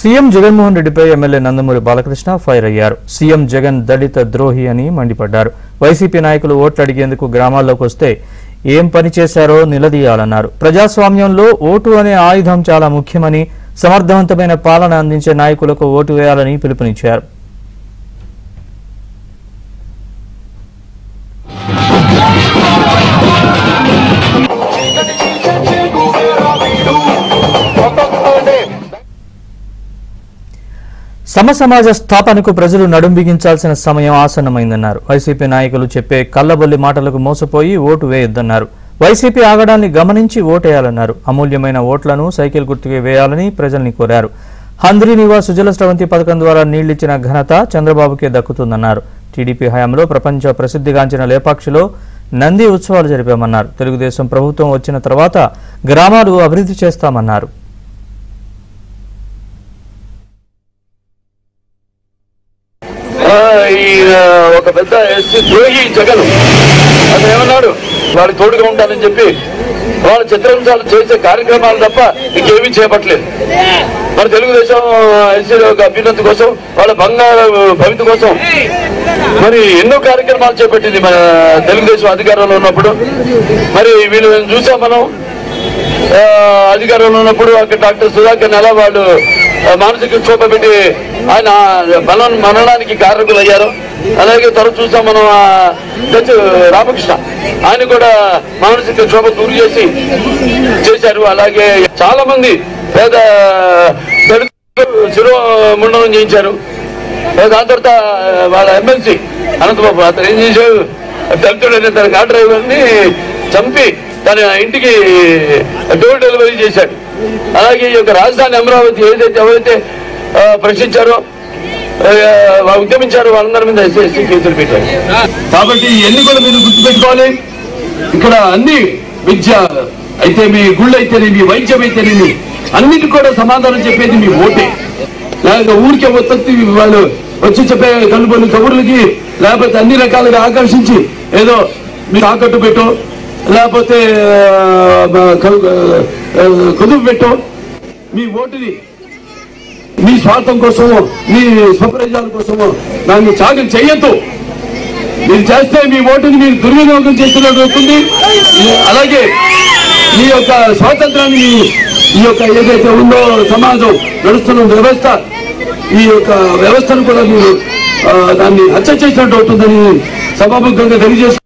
CM Jaganmohan రెడ్డిపై MLA Nandamuri Balakrishna fire అయ్యారు. CM Jagan దళిత ద్రోహి అని మండిపడ్డారు. వైసీపీ నాయకులు ఓట్లు అడిగేందుకు గ్రామాల్లోకి వస్తే ఏం పని చేశారో నిలదీయాలన్నారు. ప్రజాస్వామ్యంలో ఓటు అనే ఆయుధం చాలా ముఖ్యమని, సమర్థవంతమైన పాలన అందించే నాయకులకు ఓటు వేయాలని పిలుపునిచ్చారు. సమసమాజ స్థాపనకు ప్రజలు నడుం బిగించాల్సిన సమయం ఆసన్నమైందన్నారు. వైసీపీ నాయకులు చెప్పే కల్లబొల్లి మాటలకు మోసపోయి ఓటు వేయొద్దన్నారు. వైసీపీ ఆగడాన్ని గమనించి ఓటేయాలన్నారు. అమూల్యమైన ఓట్లను సైకిల్ గుర్తుకు వేయాలని ప్రజల్ని కోరారు. హంద్రీనివా సుజల స్రవంతి పథకం ద్వారా నీళ్లిచ్చిన ఘనత చంద్రబాబుకే దక్కుతుందన్నారు. టీడీపీ హయాంలో ప్రపంచ ప్రసిద్ధిగాంచిన లేపాక్షిలో నంది ఉత్సవాలు జరిపామన్నారు. తెలుగుదేశం ప్రభుత్వం వచ్చిన తర్వాత గ్రామాలు అభివృద్ధి చేస్తామన్నారు. ఒక పెద్ద ఎస్సీ ద్రోహి జగన్ అతను ఏమన్నాడు, వాడికి తోడుగా ఉంటానని చెప్పి వాళ్ళు చిత్రహింసాలు చేసే కార్యక్రమాలు తప్ప ఇంకేమీ చేపట్టలేదు. మన తెలుగుదేశం ఎస్సీల యొక్క అభ్యున్నతి కోసం, వాళ్ళ బంగారు భవిత కోసం మరి ఎన్నో కార్యక్రమాలు చేపట్టింది మన తెలుగుదేశం అధికారంలో ఉన్నప్పుడు. మరి వీళ్ళని చూసాం మనం. అధికారంలో ఉన్నప్పుడు అక్కడ డాక్టర్ సుధాకర్ నెల వాళ్ళు మానసిక క్షోభ పెట్టి ఆయన మరణానికి కారకులయ్యారు. అలాగే తర్వాత చూసాం మనం రామకృష్ణ, ఆయన కూడా మానసిక క్షోభ దూరు చేశారు. అలాగే చాలా మంది పేద దళితులు శిరోముండనం చేయించారు. దాని తర్వాత వాళ్ళ ఎమ్మెల్సీ అనంతబాబు అతను ఏం చేశారు, దళితుడైన తన కార్ డ్రైవర్ని చంపి తన ఇంటికి డోర్ డెలివరీ చేశాడు. అలాగే ఈ యొక్క రాజధాని అమరావతి ఎవరైతే ప్రశ్నించారో, ఉద్యమించారో వాళ్ళందరి మీద ఎస్సీ కేసులు పెట్టారు. కాబట్టి ఇవన్నీ కూడా మీరు గుర్తుపెట్టుకోవాలి. ఇక్కడ అన్ని విద్య అయితేమి, గుళ్ళు అయితేనేమి, వైద్యం అయితేనేమి, అన్నిటి కూడా సమాధానం చెప్పేది మీ ఓటే. లేకపోతే ఊరికే ఉత్పత్తి వాళ్ళు వచ్చి చెప్పే కనుగొని కబుర్లకి, లేకపోతే అన్ని రకాలుగా ఆకర్షించి ఏదో మీరు తాకట్టు పెట్టో, లేకపోతే కుదుపు పెట్టో మీ ఓటుని మీ స్వార్థం కోసమో, మీ స్వప్రయోజనాల కోసమో దాన్ని త్యాగం చేయొద్దు. మీరు చేస్తే మీ ఓటుని మీరు దుర్వినియోగం చేసినట్టు అవుతుంది. అలాగే మీ యొక్క స్వాతంత్రాన్ని, ఈ యొక్క ఏదైతే ఉందో సమాజం నడుస్తున్న వ్యవస్థ, ఈ యొక్క వ్యవస్థను కూడా మీరు దాన్ని హత్య చేసినట్టు అవుతుందని సభాముఖంగా తెలియజేస్తారు.